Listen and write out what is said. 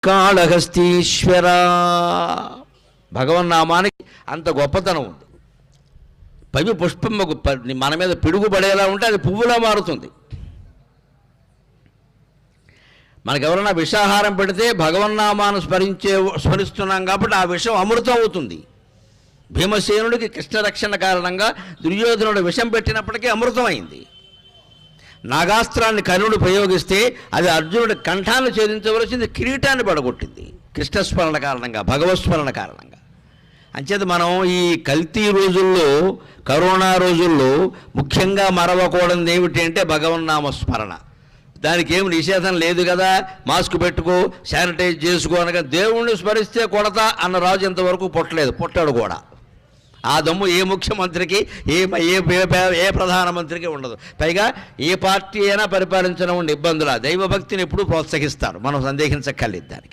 కాళహస్తీశ్వర భగవన్నామానికి అంత గొప్పతనం ఉంది. పవి పుష్పం మన మీద పిడుగుపడేలా ఉంటే అది పువ్వులా మారుతుంది. మనకెవరన్నా విషాహారం పెడితే భగవన్నామాను స్మరిస్తున్నాం కాబట్టి ఆ విషం అమృతం అవుతుంది. భీమసేనుడికి కృష్ణరక్షణ కారణంగా దుర్యోధనుడు విషం పెట్టినప్పటికీ అమృతమైంది. నాగాస్త్రాన్ని కర్ణుడు ప్రయోగిస్తే అది అర్జునుడి కంఠాన్ని ఛేదించవలసింది కిరీటాన్ని పడగొట్టింది. కృష్ణస్మరణ కారణంగా, భగవత్స్మరణ కారణంగా. అంచేత మనం ఈ కల్తీ రోజుల్లో, కరోనా రోజుల్లో ముఖ్యంగా మరవకూడదు ఏమిటి అంటే భగవన్నామ స్మరణ. దానికి ఏమి నిషేధం లేదు కదా, మాస్క్ పెట్టుకో, శానిటైజ్ చేసుకో అనగా దేవుణ్ణి స్మరిస్తే కొడతా అన్న రాజు ఇంతవరకు పుట్టలేదు, పుట్టాడు కూడా. ఆ దమ్ము ఏ ముఖ్యమంత్రికి, ఏ ప్రధానమంత్రికి ఉండదు. పైగా ఏ పార్టీ అయినా పరిపాలించడం ఉండే ఇబ్బందుల దైవభక్తిని ఎప్పుడూ ప్రోత్సహిస్తారు, మనం సందేహించక్కర్లేదు దానికి.